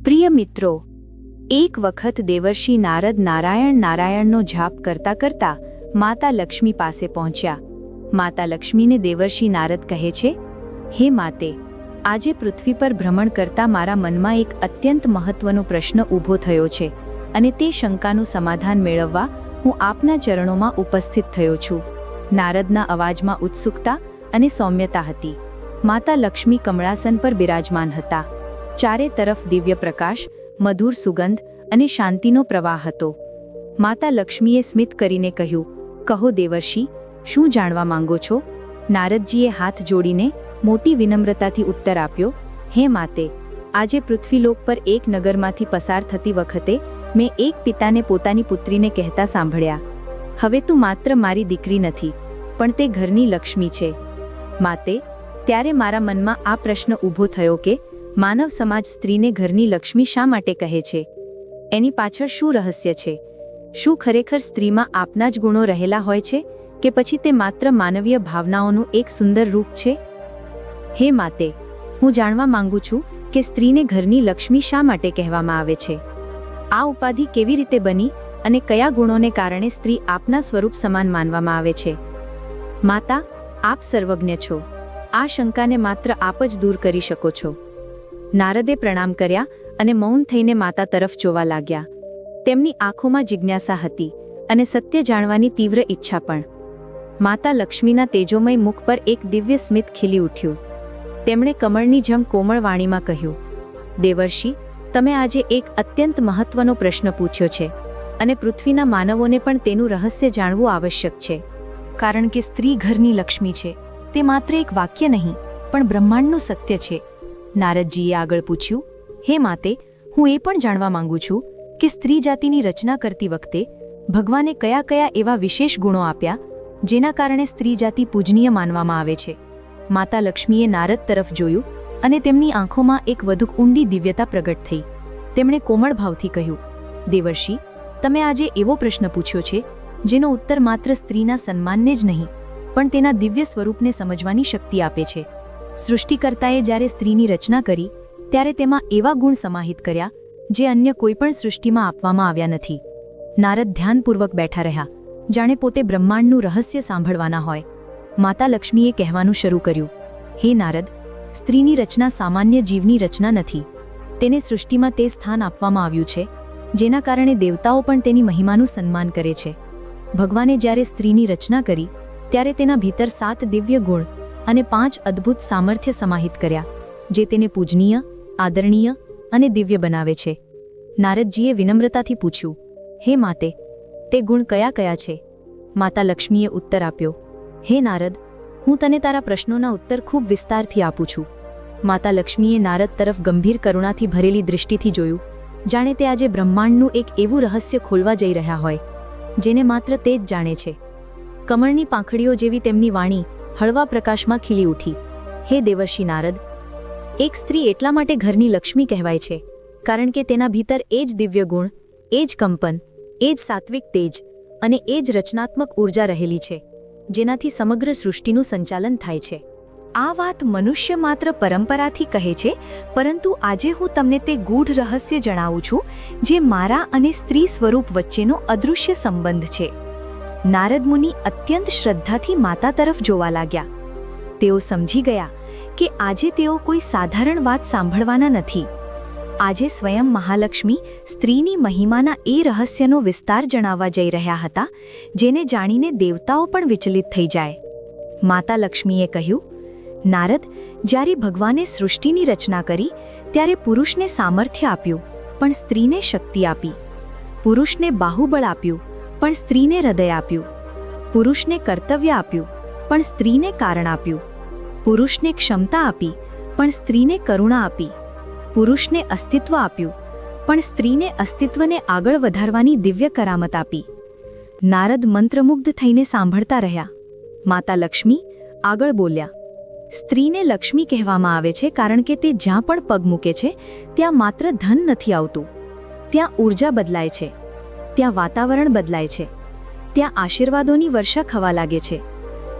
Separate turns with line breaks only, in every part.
પ્રિય મિત્રો, એક વખત દેવર્ષિ નારદ નારાયણ નારાયણનો જાપ કરતા કરતા માતા લક્ષ્મી પાસે પહોંચ્યા. માતા લક્ષ્મીને દેવર્ષિ નારદ કહે છે, હે માતે, આજે પૃથ્વી પર ભ્રમણ કરતા મારા મનમાં એક અત્યંત મહત્વનો પ્રશ્ન ઊભો થયો છે અને તે શંકાનું સમાધાન મેળવવા હું આપના ચરણોમાં ઉપસ્થિત થયો છું. નારદના અવાજમાં ઉત્સુકતા અને સૌમ્યતા હતી. માતા લક્ષ્મી કમળાસન પર બિરાજમાન હતા. ચારે તરફ દિવ્ય પ્રકાશ, મધુર સુગંધ અને શાંતિનો પ્રવાહ હતો. માતા લક્ષ્મીએ સ્મિત કરીને કહ્યું, કહો દેવર્ષિ, શું જાણવા માંગો છો? નારદજીએ હાથ જોડીને મોટી વિનમ્રતાથી ઉત્તર આપ્યો, હે માતે, આજે પૃથ્વીલોક પર એક નગરમાંથી પસાર થતી વખતે મેં એક પિતાને પોતાની પુત્રીને કહેતા સાંભળ્યા, હવે તું માત્ર મારી દીકરી નથી, પણ તે ઘરની લક્ષ્મી છે. માતે, ત્યારે મારા મનમાં આ પ્રશ્ન ઊભો થયો કે માનવ સમાજ સ્ત્રીને ઘરની લક્ષ્મી શા માટે કહે છે? એની પાછળ શું રહસ્ય છે? શું ખરેખર સ્ત્રીમાં આપના જ ગુણો રહેલા હોય છે કે પછી તે માત્ર માનવીય ભાવનાઓનું એક સુંદર રૂપ છે? હે માતે, હું જાણવા માંગુ છું કે સ્ત્રીને ઘરની લક્ષ્મી શા માટે કહેવામાં આવે છે? આ ઉપાધિ કેવી રીતે બની અને કયા ગુણોને કારણે સ્ત્રી આપના સ્વરૂપ સમાન માનવામાં આવે છે? માતા, આપ સર્વજ્ઞ છો. આ શંકાને માત્ર આપ જ દૂર કરી શકો છો. નારદે પ્રણામ કર્યા અને મૌન થઈને માતા તરફ જોવા લાગ્યા. તેમની આંખોમાં જિજ્ઞાસા હતી અને સત્ય જાણવાની તીવ્ર ઈચ્છા પણ. માતા લક્ષ્મીના તેજોમય મુખ પર એક દિવ્ય સ્મિત ખીલી ઉઠ્યું. તેમણે કમળની જેમ કોમળ વાણીમાં કહ્યું, દેવર્ષિ, તમે આજે એક અત્યંત મહત્વનો પ્રશ્ન પૂછ્યો છે અને પૃથ્વીના માનવોને પણ તેનું રહસ્ય જાણવું આવશ્યક છે. કારણ કે સ્ત્રી ઘરની લક્ષ્મી છે, તે માત્ર એક વાક્ય નહીં પણ બ્રહ્માંડનું સત્ય છે. નારદજીએ આગળ પૂછ્યું, હે માતે, હું એ પણ જાણવા માંગુ છું કે સ્ત્રી જાતિની રચના કરતી વખતે ભગવાને કયા કયા એવા વિશેષ ગુણો આપ્યા જેના કારણે સ્ત્રી જાતિ પૂજનીય માનવામાં આવે છે? માતા લક્ષ્મીએ નારદ તરફ જોયું અને તેમની આંખોમાં એક વધુ ઊંડી દિવ્યતા પ્રગટ થઈ. તેમણે કોમળ ભાવથી કહ્યું, દેવર્ષિ, તમે આજે એવો પ્રશ્ન પૂછ્યો છે જેનો ઉત્તર માત્ર સ્ત્રીના સન્માનને જ નહીં પણ તેના દિવ્ય સ્વરૂપને સમજવાની શક્તિ આપે છે. સૃષ્ટિકર્તાએ જ્યારે સ્ત્રીની રચના કરી ત્યારે તેમાં એવા ગુણ સમાહિત કર્યા જે અન્ય કોઈપણ સૃષ્ટિમાં આપવામાં આવ્યા નથી. નારદ ધ્યાનપૂર્વક બેઠા રહ્યા, જાણે પોતે બ્રહ્માંડનું રહસ્ય સાંભળવાના હોય. માતા લક્ષ્મીએ કહેવાનું શરૂ કર્યું, હે નારદ, સ્ત્રીની રચના સામાન્ય જીવની રચના નથી. તેને સૃષ્ટિમાં તે સ્થાન આપવામાં આવ્યું છે જેના કારણે દેવતાઓ પણ તેની મહિમાનું સન્માન કરે છે. ભગવાને જ્યારે સ્ત્રીની રચના કરી ત્યારે તેના ભીતર 7 દિવ્ય ગુણ અને 5 અદ્ભુત સામર્થ્ય સમાહિત કર્યા જે તેને પૂજનીય, આદરણીય અને દિવ્ય બનાવે છે. નારદજીએ વિનમ્રતાથી પૂછ્યું, હે માતે, તે ગુણ કયા કયા છે? માતા લક્ષ્મીએ ઉત્તર આપ્યો, હે નારદ, હું તને તારા પ્રશ્નોના ઉત્તર ખૂબ વિસ્તારથી આપું છું. માતા લક્ષ્મીએ નારદ તરફ ગંભીર કરુણાથી ભરેલી દૃષ્ટિથી જોયું, જાણે તે આજે બ્રહ્માંડનું એક એવું રહસ્ય ખોલવા જઈ રહ્યા હોય જેને માત્ર તે જ જાણે છે. કમળની પાંખડીઓ જેવી તેમની વાણી હળવા પ્રકાશમાં ખીલી ઉઠી. હે દેવર્ષિ નારદ, એક સ્ત્રી એટલા માટે ઘરની લક્ષ્મી કહેવાય છે કારણ કે તેના ભીતર એ જ દિવ્ય ગુણ, એ જ કંપન, એ જ સાત્વિક તેજ અને એ જ રચનાત્મક ઊર્જા રહેલી છે જેનાથી સમગ્ર સૃષ્ટિનું સંચાલન થાય છે. આ વાત મનુષ્ય માત્ર પરંપરાથી કહે છે, પરંતુ આજે હું તમને તે ગૂઢ રહસ્ય જણાવું છું જે મારા અને સ્ત્રી સ્વરૂપ વચ્ચેનો અદૃશ્ય સંબંધ છે. નારદ મુનિ અત્યંત શ્રદ્ધાથી માતા તરફ જોવા લાગ્યા. તેઓ સમજી ગયા કે આજે તેઓ કોઈ સાધારણ વાત સાંભળવાના નથી. આજે સ્વયં મહાલક્ષ્મી સ્ત્રીની મહિમાના એ રહસ્યનો વિસ્તાર જણાવવા જઈ રહ્યા હતા જેને જાણીને દેવતાઓ પણ વિચલિત થઈ જાય. માતા લક્ષ્મીએ કહ્યું, નારદ, જ્યારે ભગવાને સૃષ્ટિની રચના કરી ત્યારે પુરુષને સામર્થ્ય આપ્યું પણ સ્ત્રીને શક્તિ આપી. પુરુષને બાહુબળ આપ્યું પણ સ્ત્રીને હૃદય આપ્યું. પુરુષને કર્તવ્ય આપ્યું પણ સ્ત્રીને કારણ આપ્યું. પુરુષને ક્ષમતા આપી પણ સ્ત્રીને કરુણા આપી. પુરુષને અસ્તિત્વ આપ્યું પણ સ્ત્રીને અસ્તિત્વને આગળ વધારવાની દિવ્ય કરામત આપી. નારદ મંત્રમુગ્ધ થઈને સાંભળતા રહ્યા. માતા લક્ષ્મી આગળ બોલ્યા, સ્ત્રીને લક્ષ્મી કહેવામાં આવે છે કારણ કે તે જ્યાં પણ પગ મૂકે છે ત્યાં માત્ર ધન નથી આવતું. ત્યાં ઊર્જા બદલાય છે, ત્યાં વાતાવરણ બદલાય છે, ત્યાં આશીર્વાદોની વર્ષા થવા લાગે છે,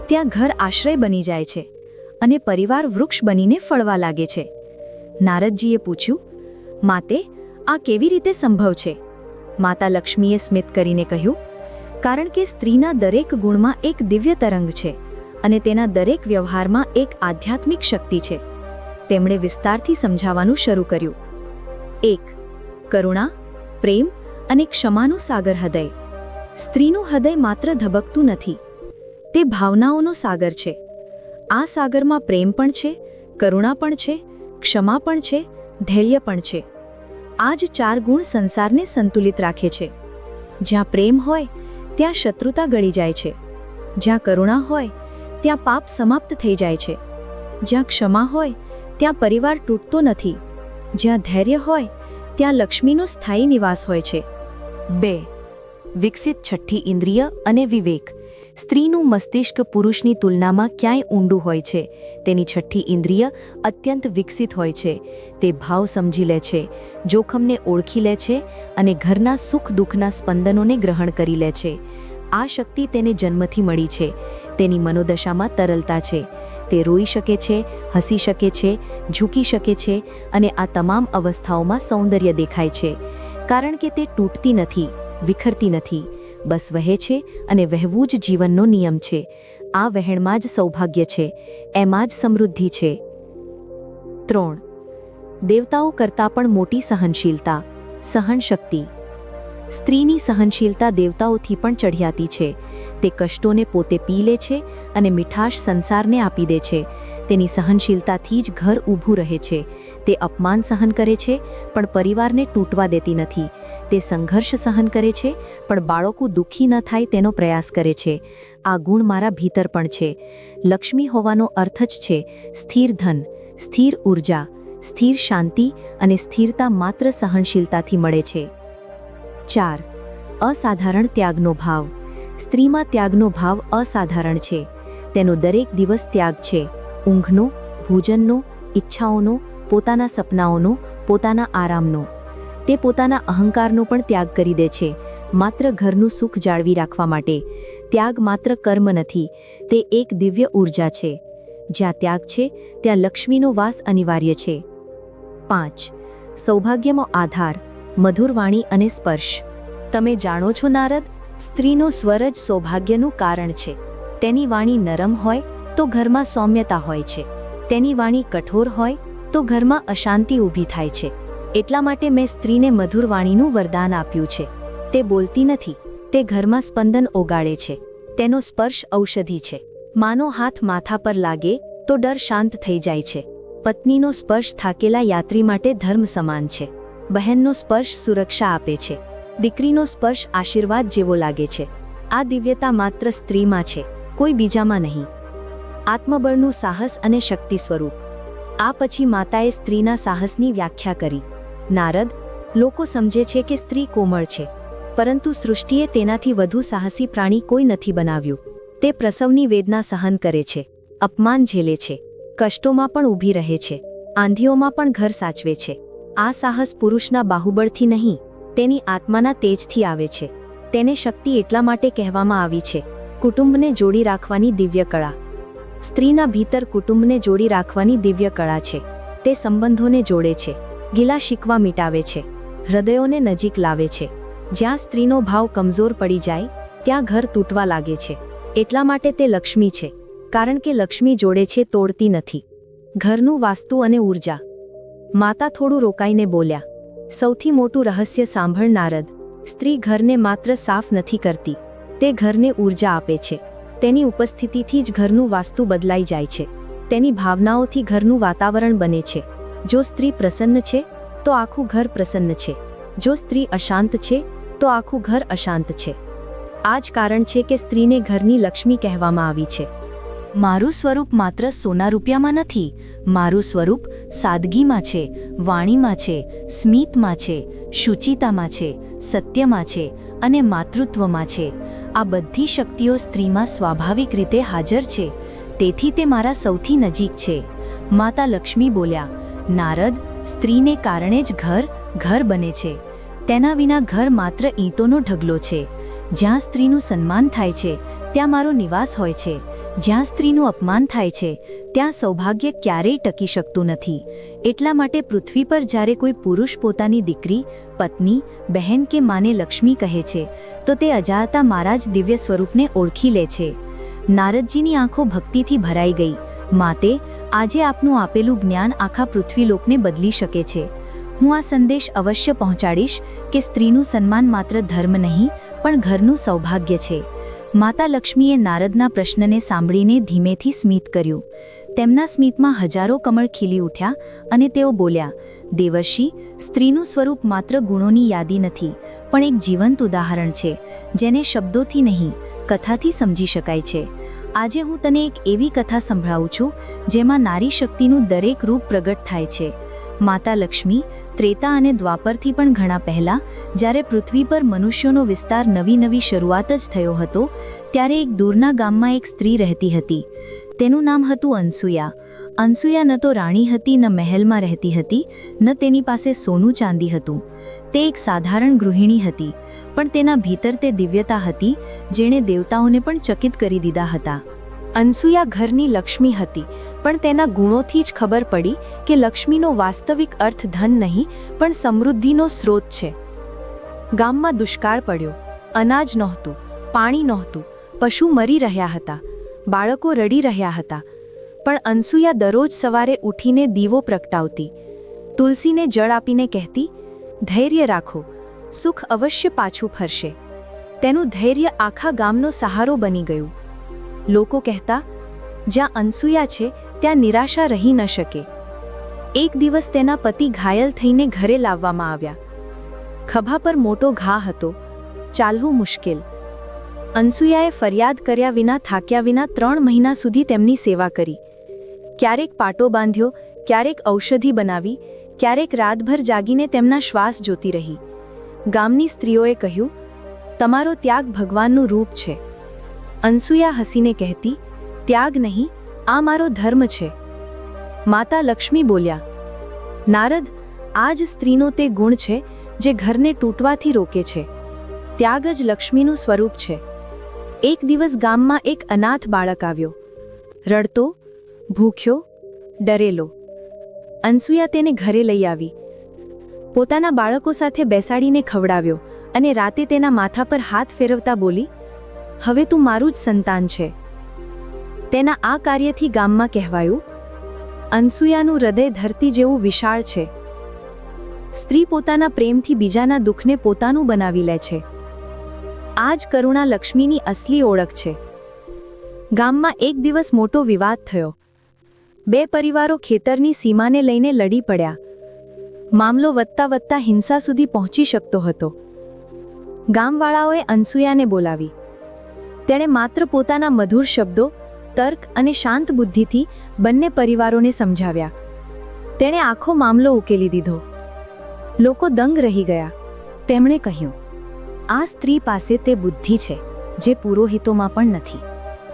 ત્યાં ઘર આશ્રય બની જાય છે અને પરિવાર વૃક્ષ બનીને ફળવા લાગે છે. નારદજીએ પૂછ્યું, માતે, આ કેવી રીતે સંભવ છે? માતા લક્ષ્મીએ સ્મિત કરીને કહ્યું, કારણ કે સ્ત્રીના દરેક ગુણમાં એક દિવ્ય તરંગ છે અને તેના દરેક વ્યવહારમાં એક આધ્યાત્મિક શક્તિ છે. તેમણે વિસ્તારથી સમજાવવાનું શરૂ કર્યું. 1. કરુણા, પ્રેમ અને ક્ષમાનું સાગર હૃદય. સ્ત્રીનું હૃદય માત્ર ધબકતું નથી, તે ભાવનાઓનો સાગર છે. આ સાગરમાં પ્રેમ પણ છે, કરુણા પણ છે, ક્ષમા પણ છે, ધૈર્ય પણ છે. આ જ 4 ગુણ સંસારને સંતુલિત રાખે છે. જ્યાં પ્રેમ હોય ત્યાં શત્રુતા ગળી જાય છે, જ્યાં કરુણા હોય ત્યાં પાપ સમાપ્ત થઈ જાય છે, જ્યાં ક્ષમા હોય ત્યાં પરિવાર તૂટતો નથી, જ્યાં ધૈર્ય હોય ત્યાં લક્ષ્મીનો સ્થાયી નિવાસ હોય છે. 2. વિકસિત છઠ્ઠી ઇન્દ્રિય અને વિવેક. સ્ત્રીનું મસ્તિષ્ક પુરુષની તુલનામાં ક્યાંય ઊંડું હોય છે. તેની છઠ્ઠી ઇન્દ્રિય અત્યંત વિકસિત હોય છે. તે ભાવ સમજી લે છે, જોખમને ઓળખી લે છે અને ઘરના સુખ દુઃખના સ્પંદનોને ગ્રહણ કરી લે છે. આ શક્તિ તેને જન્મથી મળી છે. તેની મનોદશામાં તરલતા છે. તે રોઈ શકે છે, હસી શકે છે, ઝૂકી શકે છે અને આ તમામ અવસ્થાઓમાં સૌંદર્ય દેખાય છે. કારણ કે તે તૂટતી નથી, વિખરતી નથી, બસ વહે છે અને વહેવું જ જીવનનો નિયમ છે. આ વહેણમાં જ સૌભાગ્ય છે, એમાં જ સમૃદ્ધિ છે. 3. દેવતાઓ કરતાં પણ મોટી સહનશીલતા, સહનશક્તિ. સ્ત્રીની સહનશીલતા દેવતાઓથી પણ ચઢિયાતી છે. તે કષ્ટોને પોતે પી લે છે અને મીઠાશ સંસારને આપી દે છે. તેની સહનશીલતાથી જ ઘર ઊભું રહે છે. તે અપમાન સહન કરે છે પણ પરિવારને તૂટવા દેતી નથી. તે સંઘર્ષ સહન કરે છે પણ બાળકો દુઃખી ન થાય તેનો પ્રયાસ કરે છે. આ ગુણ મારા ભીતર પણ છે. લક્ષ્મી હોવાનો અર્થ જ છે સ્થિર ધન, સ્થિર ઊર્જા, સ્થિર શાંતિ અને સ્થિરતા માત્ર સહનશીલતાથી મળે છે. 4. અસાધારણ ત્યાગનો ભાવ. સ્ત્રીમાં ત્યાગનો ભાવ અસાધારણ છે. તેનો દરેક દિવસ ત્યાગ છે. ઊંઘનો, ભોજનનો, ઈચ્છાઓનો, પોતાના સપનાઓનો, પોતાના આરામનો. તે પોતાના અહંકારનો પણ ત્યાગ કરી દે છે, માત્ર ઘરનું સુખ જાળવી રાખવા માટે. ત્યાગ માત્ર કર્મ નથી, તે એક દિવ્ય ઊર્જા છે. જ્યાં ત્યાગ છે ત્યાં લક્ષ્મીનો વાસ અનિવાર્ય છે. 5. સૌભાગ્યનો આધાર, મધુર વાણી અને સ્પર્શ. તમે જાણો છો નારદ, સ્ત્રીનો સ્વર જ સૌભાગ્યનું કારણ છે. તેની વાણી નરમ હોય તો ઘરમાં સૌમ્યતા હોય છે. તેની વાણી કઠોર હોય તો ઘરમાં અશાંતિ ઊભી થાય છે. એટલા માટે મેં સ્ત્રીને મધુર વાણીનું વરદાન આપ્યું છે. તે બોલતી નથી, તે ઘરમાં સ્પંદન ઓગાળે છે. તેનો સ્પર્શ ઔષધિ છે. માનો હાથ માથા પર લાગે તો ડર શાંત થઈ જાય છે. પત્નીનો સ્પર્શ થાકેલા યાત્રી માટે ધર્મ સમાન છે. બહેનનો સ્પર્શ સુરક્ષા આપે છે. દીકરીનો સ્પર્શ આશીર્વાદ જેવો લાગે છે. આ દિવ્યતા માત્ર સ્ત્રીમાં છે, કોઈ બીજામાં નહીં. આત્મબળનું સાહસ અને શક્તિ સ્વરૂપ. આ પછી માતાએ સ્ત્રીના સાહસની વ્યાખ્યા કરી. નારદ, લોકો સમજે છે કે સ્ત્રી કોમળ છે, પરંતુ સૃષ્ટિએ તેનાથી વધુ સાહસી પ્રાણી કોઈ નથી બનાવ્યું. તે પ્રસવની વેદના સહન કરે છે, અપમાન ઝેલે છે, કષ્ટોમાં પણ ઊભી રહે છે, આંધીઓમાં પણ ઘર સાચવે છે. આ સાહસ પુરુષના બાહુબળથી નહીં, તેની આત્માના તેજથી આવે છે. તેને શક્તિ એટલા માટે કહેવામાં આવી છે, કુટુંબને જોડી રાખવાની દિવ્ય કળા. સ્ત્રીના ભીતર કુટુંબને જોડી રાખવાની દિવ્ય કળા છે. તે સંબંધોને જોડે છે, ગિલા શિકવા મિટાવે છે, હૃદયોને નજીક લાવે છે. જ્યાં સ્ત્રીનો ભાવ કમજોર પડી જાય ત્યાં ઘર તૂટવા લાગે છે. એટલા માટે તે લક્ષ્મી છે, કારણ કે લક્ષ્મી જોડે છે, તોડતી નથી. ઘરનું વાસ્તુ અને ઊર્જા. માતા થોડું રોકાઈને બોલ્યા, સૌથી મોટું રહસ્ય સાંભળ નારદ. સ્ત્રી ઘરને માત્ર સાફ નથી કરતી, તે ઘરને ઊર્જા આપે છે. તેની ઉપસ્થિતિથી જ ઘરનું વાસ્તુ બદલાઈ જાય છે. તેની ભાવનાઓથી ઘરનું વાતાવરણ બને છે. જો સ્ત્રી પ્રસન્ન છે તો આખું ઘર પ્રસન્ન છે. જો સ્ત્રી અશાંત છે તો આખું ઘર અશાંત છે. આ જ કારણ છે કે સ્ત્રીને ઘરની લક્ષ્મી કહેવામાં આવી છે. મારું સ્વરૂપ માત્ર સોના રૂપિયામાં નથી. મારું સ્વરૂપ સાદગીમાં છે, વાણીમાં છે, સ્મિતમાં છે, શુચિતામાં છે, સત્યમાં છે અને માતૃત્વમાં છે. આ બધી શક્તિઓ સ્ત્રીમાં સ્વાભાવિક રીતે હાજર છે. તેથી તે મારા સૌથી નજીક છે. માતા લક્ષ્મી બોલ્યા, નારદ, સ્ત્રીને કારણે જ ઘર બને છે. તેના વિના ઘર માત્ર ઈંટોનો ઢગલો છે. જ્યાં સ્ત્રીનું સન્માન થાય છે ત્યાં મારો નિવાસ હોય છે. જ્યાં સ્ત્રીનું અપમાન થાય છે ત્યાં સૌભાગ્ય ક્યારેય ટકી શકતું નથી. એટલા માટે પૃથ્વી પર જ્યારે કોઈ પુરુષ પોતાની દીકરી, પત્ની, બહેન કે માને લક્ષ્મી કહે છે તો તે અજાણતા મારા જ દિવ્ય સ્વરૂપને ઓળખી લે છે. નારદજીની આંખો ભક્તિથી ભરાઈ ગઈ. માતે, આજે આપનું આપેલું જ્ઞાન આખા પૃથ્વીલોકને બદલી શકે છે. હું આ સંદેશ અવશ્ય પહોંચાડીશ કે સ્ત્રીનું સન્માન માત્ર ધર્મ નહીં પણ ઘરનું સૌભાગ્ય છે. માતા લક્ષ્મીએ નારદના પ્રશ્નને સાંભળીને ધીમેથી સ્મિત કર્યું. તેમના સ્મિતમાં હજારો કમળ ખીલી ઉઠ્યા અને તેઓ બોલ્યા, દેવર્ષિ, સ્ત્રીનું સ્વરૂપ માત્ર ગુણોની યાદી નથી પણ એક જીવંત ઉદાહરણ છે જેને શબ્દોથી નહીં કથાથી સમજી શકાય છે. આજે હું તને એક એવી કથા સંભળાવું છું જેમાં નારી શક્તિનું દરેક રૂપ પ્રગટ થાય છે. માતા લક્ષ્મી ત્રેતા અને દ્વાપરથી પણ ઘણા પહેલા, જ્યારે પૃથ્વી પર મનુષ્યોનો વિસ્તાર નવી શરૂઆત જ થયો હતો, ત્યારે એક દૂરના ગામમાં એક સ્ત્રી રહેતી હતી. તેનું નામ હતું અનસૂયા. અનસૂયા ન તો રાણી હતી, ન મહેલમાં રહેતી હતી, ન તેની પાસે સોનું ચાંદી હતું. તે એક સાધારણ ગૃહિણી હતી, પણ તેના ભીતર તે દિવ્યતા હતી જેણે દેવતાઓને પણ ચકિત કરી દીધા હતા. અનસૂયા ઘરની લક્ષ્મી હતી, પણ તેના ગુણોથી જ ખબર પડી કે લક્ષ્મીનો વાસ્તવિક અર્થ ધન નહીં પણ સમૃદ્ધિનો સ્રોત છે. ગામમાં દુષ્કાળ પડ્યો. અનાજ નહોતું, પાણી નહોતું, પશુ મરી રહ્યા હતા, બાળકો રડી રહ્યા હતા. પણ અનસૂયા દરરોજ સવારે ઉઠીને દીવો પ્રગટાવતી, તુલસીને જળ આપીને કહેતી, ધૈર્ય રાખો, સુખ અવશ્ય પાછું ફરશે. તેનું ધૈર્ય આખા ગામનો સહારો બની ગયું. લોકો કહેતા, જ્યાં અનસૂયા છે ત્યાં નિરાશા રહી ન શકે. એક દિવસ તેના પતિ ઘાયલ થઈને ઘરે લાવવામાં આવ્યા. ખભા પર મોટો ઘા હતો, ચાલવું મુશ્કેલ. અનસૂયાએ ફરિયાદ કર્યા વિના, થાક્યા વિના 3 મહિના સુધી તેમની સેવા કરી. ક્યારેક પાટો બાંધ્યો, ક્યારેક ઔષધિ બનાવી, ક્યારેક રાતભર જાગીને તેમના શ્વાસ જોતી રહી. ગામની સ્ત્રીઓએ કહ્યું, તમારો ત્યાગ ભગવાનનું રૂપ છે. અનસૂયા હસીને કહેતી, ત્યાગ નહીં, આ મારો ધર્મ છે. માતા લક્ષ્મી બોલ્યા, નારદ, આ જ સ્ત્રીનો તે ગુણ છે જે ઘરને તૂટવાથી રોકે છે. ત્યાગ જ લક્ષ્મીનું સ્વરૂપ છે. એક દિવસ ગામમાં એક અનાથ બાળક આવ્યો. રડતો, ભૂખ્યો, ડરેલો. અનસૂયા તેને ઘરે લઈ આવી. પોતાના બાળકો સાથે બેસાડીને ખવડાવ્યો અને રાતે તેના માથા પર હાથ ફેરવતા બોલી, હવે તું મારું જ સંતાન છે. તેના આ કાર્યથી ગામમાં કહેવાયું, અનસૂયાનું હૃદય ધરતી જેવું વિશાળ છે. સ્ત્રી પોતાના પ્રેમથી બીજાના દુઃખને પોતાનું બનાવી લે છે. આ જ કરુણા લક્ષ્મીની અસલી ઓળખ છે. ગામમાં એક દિવસ મોટો વિવાદ થયો. 2 પરિવારો ખેતરની સીમાને લઈને લડી પડ્યા. મામલો વધતા હિંસા સુધી પહોંચી શકતો હતો. ગામવાળાઓએ અનસૂયાને બોલાવી. તેણે માત્ર પોતાના મધુર શબ્દો, તર્ક અને શાંત બુદ્ધિથી બંને પરિવારોને સમજાવ્યા. તેણે આખો મામલો ઉકેલી દીધો. લોકો દંગ રહી ગયા. તેમણે કહ્યું, આ સ્ત્રી પાસે તે બુદ્ધિ છે જે પુરોહિતોમાં પણ નથી.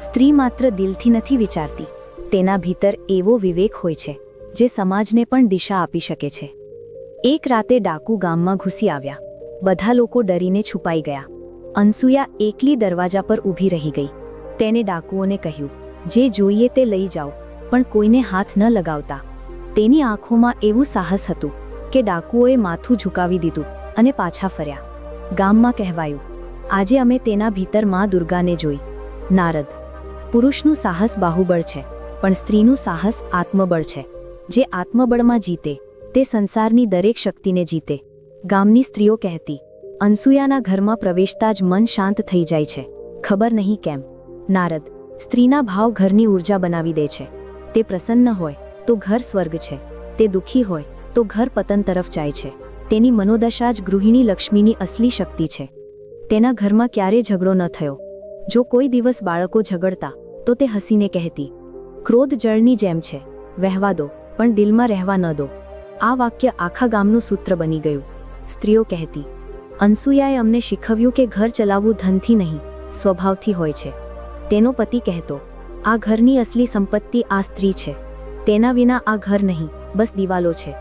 સ્ત્રી માત્ર દિલથી નથી વિચારતી, તેના ભીતર એવો વિવેક હોય છે જે સમાજને પણ દિશા આપી શકે છે. એક રાતે ડાકુ ગામમાં ઘૂસી આવ્યા. બધા લોકો ડરીને છુપાઈ ગયા. અનસૂયા એકલી દરવાજા પર ઊભી રહી ગઈ. તેને ડાકુઓને કહ્યું, જે જોઈએ તે લઈ જાઓ, પણ કોઈને હાથ ન લગાવતા. તેની આંખોમાં એવું સાહસ હતું કે ડાકુઓએ માથું ઝુકાવી દીધું અને પાછા ફર્યા. ગામમાં કહેવાયું, આજે અમે તેના ભીતર માં દુર્ગાને જોઈ. નારદ, પુરુષનું સાહસ બાહુબળ છે, પણ સ્ત્રીનું સાહસ આત્મબળ છે. જે આત્મબળમાં જીતે તે સંસારની દરેક શક્તિને જીતે. ગામની સ્ત્રીઓ કહેતી, અનસૂયાના ઘરમાં પ્રવેશતા જ મન શાંત થઈ જાય છે. ખબર નહીં કેમ. નારદ, સ્ત્રીના ભાવ ઘરની ઊર્જા બનાવી દે છે. તે પ્રસન્ન હોય તો ઘર સ્વર્ગ છે, તે દુઃખી હોય તો ઘર પતન તરફ જાય છે. તેની મનોદશા જ ગૃહિણી લક્ષ્મીની અસલી શક્તિ છે. તેના ઘરમાં ક્યારેય ઝઘડો ન થયો. જો કોઈ દિવસ બાળકો ઝઘડતા તો તે હસીને કહેતી, ક્રોધ જળની જેમ છે, વહેવા દો પણ દિલમાં રહેવા ન દો. આ વાક્ય આખા ગામનું સૂત્ર બની ગયું. સ્ત્રીઓ કહેતી, અનસૂયાએ અમને શીખવ્યું કે ઘર ચલાવવું ધનથી નહીં, સ્વભાવથી હોય છે. તેનો પતિ કહેતો, આ ઘરની અસલી સંપત્તિ આ સ્ત્રી છે. તેના વિના આ ઘર નહીં, બસ દિવાલો છે.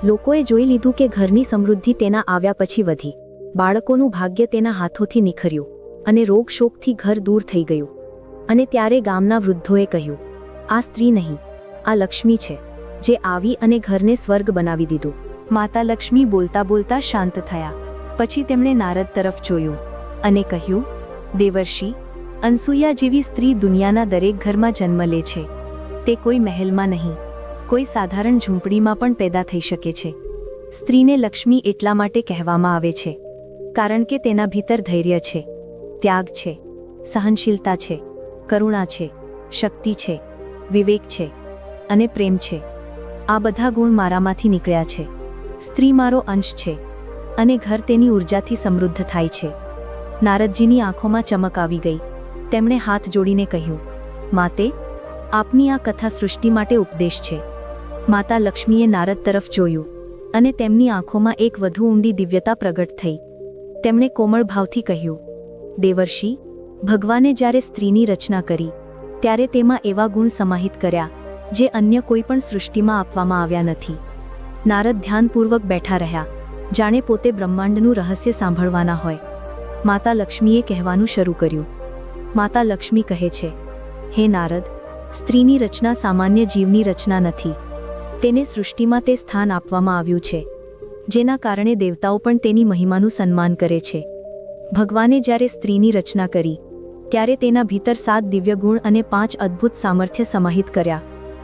લોકોએ જોઈ લીધું કે ઘરની સમૃદ્ધિ તેના આવ્યા પછી વધી. બાળકોનું ભાગ્ય તેના હાથોથી નિખર્યું અને રોગ શોકથી ઘર દૂર થઈ ગયું. અને ત્યારે ગામના વૃદ્ધોએ કહ્યું, આ સ્ત્રી નહીં, આ લક્ષ્મી છે, જે આવી અને ઘરને સ્વર્ગ બનાવી દીધું. માતા લક્ષ્મી બોલતા બોલતા શાંત થયા. પછી તેમણે નારદ તરફ જોયું અને કહ્યું, દેવર્ષિ, અનસૂયા જેવી સ્ત્રી દુનિયાના દરેક ઘરમાં જન્મ લે છે. તે કોઈ મહેલમાં નહીં, કોઈ સાધારણ ઝૂંપડીમાં પણ પેદા થઈ શકે છે. સ્ત્રીને લક્ષ્મી એટલા માટે કહેવામાં આવે છે કારણ કે તેના ભીતર ધૈર્ય છે, ત્યાગ છે, સહનશીલતા છે, કરુણા છે, શક્તિ છે, વિવેક છે અને પ્રેમ છે. આ બધા ગુણ મારામાંથી નીકળ્યા છે. સ્ત્રી મારો અંશ છે અને ઘર તેની ઉર્જાથી સમૃદ્ધ થાય છે. નારદજીની આંખોમાં ચમક આવી ગઈ. તેમણે હાથ જોડીને કહ્યું, માતે, આપની આ કથા સૃષ્ટિ માટે ઉપદેશ છે. માતા લક્ષ્મીએ નારદ તરફ જોયું અને તેમની આંખોમાં એક વધુ ઊંડી દિવ્યતા પ્રગટ થઈ. તેમણે કોમળ ભાવથી કહ્યું, દેવર્ષિ, ભગવાને જ્યારે સ્ત્રીની રચના કરી ત્યારે તેમાં એવા ગુણ સમાહિત કર્યા જે અન્ય કોઈ પણ સૃષ્ટિમાં આપવામાં આવ્યા નથી. નારદ ધ્યાનપૂર્વક બેઠા રહ્યા, જાણે પોતે બ્રહ્માંડનું રહસ્ય સાંભળવાના હોય. માતા લક્ષ્મીએ કહેવાનું શરૂ કર્યું. માતા લક્ષ્મી કહે છે, હે નારદ, સ્ત્રીની રચના સામાન્ય જીવની રચના નથી. તેને સૃષ્ટિમાં તે સ્થાન આપવામાં આવ્યું છે જેના કારણે દેવતાઓ પણ તેની મહિમાનું સન્માન કરે છે. ભગવાને જ્યારે સ્ત્રીની રચના કરી ત્યારે તેના ભીતર 7 દિવ્ય ગુણ અને 5 અદ્ભુત સામર્થ્ય સમાહિત કર્યા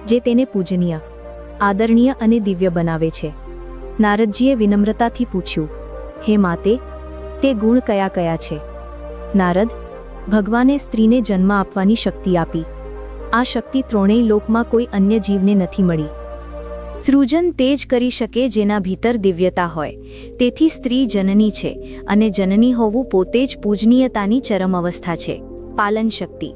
જે તેને પૂજનીય, આદરણીય અને દિવ્ય બનાવે છે. નારદજીએ વિનમ્રતાથી પૂછ્યું, હે માતે, તે ગુણ કયા કયા છે? નારદ, ભગવાને સ્ત્રીને જન્મ આપવાની શક્તિ આપી. આ શક્તિ ત્રણેય લોકમાં કોઈ અન્ય જીવને નથી મળી. સૃજન તે જ કરી શકે જેના ભીતર દિવ્યતા હોય. તેથી સ્ત્રી જનની છે અને જનની હોવું પોતે જ પૂજનીયતાની ચરમ અવસ્થા છે. પાલન શક્તિ.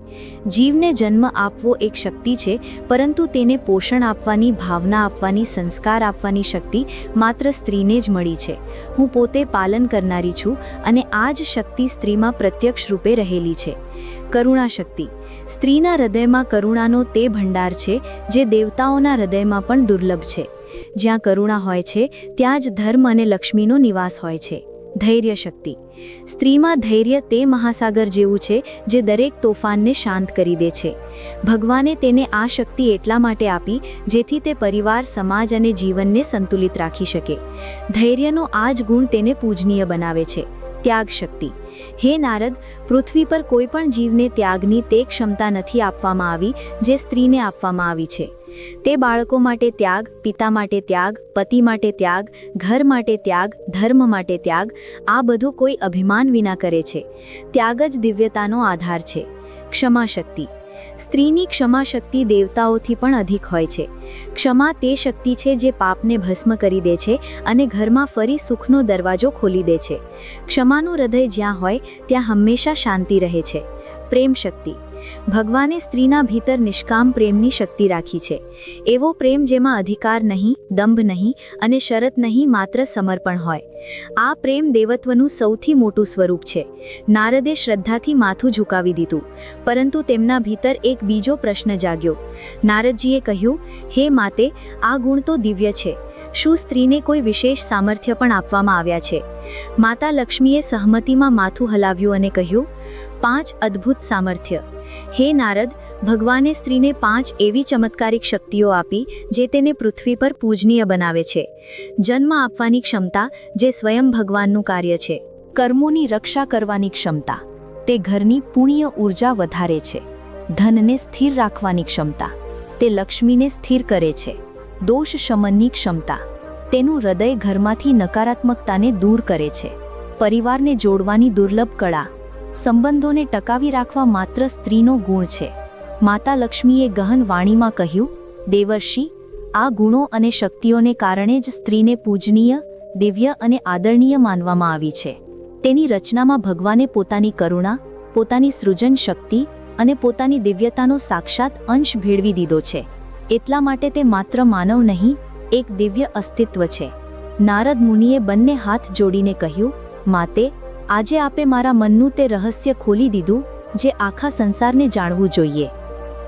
જીવને જન્મ આપવો એક શક્તિ છે, પરંતુ તેને પોષણ આપવાની, ભાવના આપવાની, સંસ્કાર આપવાની શક્તિ માત્ર સ્ત્રીને જ મળી છે. હું પોતે પાલન કરનારી છું અને આ જ શક્તિ સ્ત્રીમાં પ્રત્યક્ષ રૂપે રહેલી છે. કરુણા શક્તિ. સ્ત્રીના હૃદયમાં કરુણાનો તે ભંડાર છે જે દેવતાઓના હૃદયમાં પણ દુર્લભ છે. જ્યાં કરુણા હોય છે ત્યાં જ ધર્મ અને લક્ષ્મીનો નિવાસ હોય છે. ધૈર્ય શક્તિ. સ્ત્રીમાં ધૈર્ય તે મહાસાગર જેવું છે જે દરેક તોફાનને શાંત કરી દે છે. ભગવાને તેને આ શક્તિ એટલા માટે આપી જેથી તે પરિવાર, સમાજ અને જીવનને સંતુલિત રાખી શકે. ધૈર્યનો આ જ ગુણ તેને પૂજનીય બનાવે છે. ત્યાગ શક્તિ. હે નારદ, પૃથ્વી પર કોઈ પણ જીવને ત્યાગની તે ક્ષમતા નથી આપવામાં આવી જે સ્ત્રીને આપવામાં આવી છે. તે બાળકો માટે ત્યાગ, પિતા માટે ત્યાગ, પતિ માટે ત્યાગ, ઘર માટે ત્યાગ, ધર્મ માટે ત્યાગ, આ બધું કોઈ અભિમાન વિના કરે છે. ત્યાગ જ દિવ્યતાનો આધાર છે. ક્ષમા શક્તિ. સ્ત્રીની ક્ષમા શક્તિ દેવતાઓથી પણ અધિક હોય છે. ક્ષમા તે શક્તિ છે જે પાપને ભસ્મ કરી દે છે અને ઘરમાં ફરી સુખનો દરવાજો ખોલી દે છે. ક્ષમાનું હૃદય જ્યાં હોય ત્યાં હંમેશા શાંતિ રહે છે. પ્રેમ શક્તિ. ભગવાને સ્ત્રીના ભીતર નિષ્કામ પ્રેમની શક્તિ રાખી છે. એવો પ્રેમ જેમાં અધિકાર નહીં, દંભ નહીં અને શરત નહીં, માત્ર સમર્પણ હોય. આ પ્રેમ દેવત્વનું સૌથી મોટું સ્વરૂપ છે. નારદે શ્રદ્ધાથી માથું ઝુકાવી દીધું, પરંતુ તેમના ભીતર એક બીજો પ્રશ્ન જાગ્યો. નારદજીએ કહ્યું, હે માતે, આ ગુણ તો દિવ્ય છે. શું સ્ત્રીને કોઈ વિશેષ સામર્થ્ય પણ આપવામાં આવ્યા છે? માતા લક્ષ્મીએ સહમતિમાં માથું હલાવ્યું અને કહ્યું, 5 અદ્ભુત સામર્થ્ય. હે નારદ, ભગવાને સ્ત્રીને 5 એવી ચમત્કારિક શક્તિઓ આપી જે તેને પૃથ્વી પર પૂજનીય બનાવે છે. જન્મ આપવાની ક્ષમતા, જે સ્વયં ભગવાનનું કાર્ય છે. કર્મોની રક્ષા કરવાની ક્ષમતા, તે ઘરની પુણ્ય ઉર્જા વધારે છે. ધનને સ્થિર રાખવાની ક્ષમતા, તે લક્ષ્મીને સ્થિર કરે છે. દોષ શમનની ક્ષમતા, તેનું હૃદય ઘરમાંથી નકારાત્મકતાને દૂર કરે છે. પરિવારને જોડવાની દુર્લભ કળા, સંબંધોને ટકાવી રાખવા માત્ર સ્ત્રીનો ગુણ છે. માતા લક્ષ્મીએ ગહન વાણીમાં કહ્યું, દેવર્ષિ, આ ગુણો અને શક્તિઓને કારણે જ સ્ત્રીને પૂજનીય, દિવ્ય અને આદરણીય માનવામાં આવી છે. તેની રચનામાં ભગવાને પોતાની કરુણા, પોતાની સૃજન શક્તિ અને પોતાની દિવ્યતાનો સાક્ષાત અંશ ભેળવી દીધો છે. એટલા માટે તે માત્ર માનવ નહીં, એક દિવ્ય અસ્તિત્વ છે. નારદ મુનિએ બંને હાથ જોડીને કહ્યું, માતે, આજે આપે મારા મનનું તે રહસ્ય ખોલી દીધું જે આખા સંસારને જાણવું જોઈએ.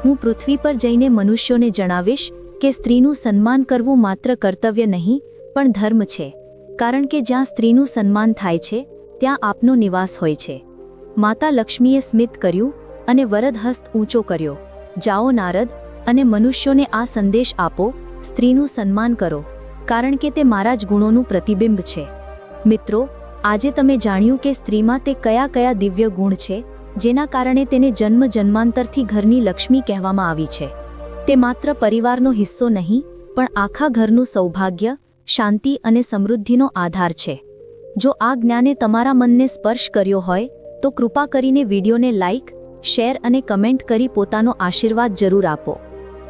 હું પૃથ્વી પર જઈને મનુષ્યોને જણાવીશ કે સ્ત્રીનું સન્માન કરવું માત્ર કર્તવ્ય નહીં પણ ધર્મ છે, કારણ કે જ્યાં સ્ત્રીનું સન્માન થાય છે ત્યાં આપનો નિવાસ હોય છે. માતા લક્ષ્મીએ સ્મિત કર્યું અને વરદહસ્ત ઊંચો કર્યો. જાઓ નારદ, અને મનુષ્યોને આ સંદેશ આપો, સ્ત્રીનું સન્માન કરો, કારણ કે તે મારા જ ગુણોનું પ્રતિબિંબ છે. મિત્રો, આજે તમે જાણ્યું કે સ્ત્રીમાં તે કયા કયા દિવ્ય ગુણ છે જેના કારણે તેને જન્મ જન્માંતરથી ઘરની લક્ષ્મી કહેવામાં આવી છે. તે માત્ર પરિવારનો હિસ્સો નહીં, પણ આખા ઘરનું સૌભાગ્ય, શાંતિ અને સમૃદ્ધિનો આધાર છે. જો આ જ્ઞાને તમારા મનને સ્પર્શ કર્યો હોય તો કૃપા કરીને વિડીયોને લાઇક, શેર અને કમેન્ટ કરી પોતાનો આશીર્વાદ જરૂર આપો.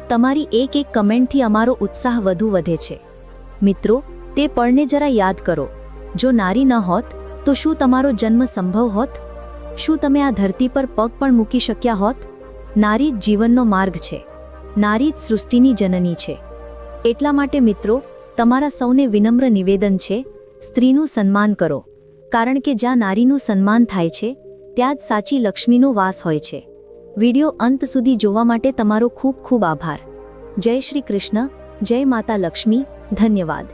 તમારી એક એક કમેન્ટથી અમારો ઉત્સાહ વધુ વધે છે. મિત્રો, તે પળને જરા યાદ કરો. જો નારી ન હોત તો શું તમારો જન્મ સંભવ હોત? શું તમે આ ધરતી પર પગ પણ મૂકી શક્યા હોત? નારી જ જીવનનો માર્ગ છે. નારી જ સૃષ્ટિની જનની છે. એટલા માટે મિત્રો, તમારા સૌને વિનમ્ર નિવેદન છે, સ્ત્રીનું સન્માન કરો, કારણ કે જ્યાં નારીનું સન્માન થાય છે ત્યાં જ સાચી લક્ષ્મીનો વાસ હોય છે. વિડિયો અંત સુધી જોવા માટે તમારો ખૂબ ખૂબ આભાર. જય શ્રી કૃષ્ણ, જય માતા લક્ષ્મી. ધન્યવાદ.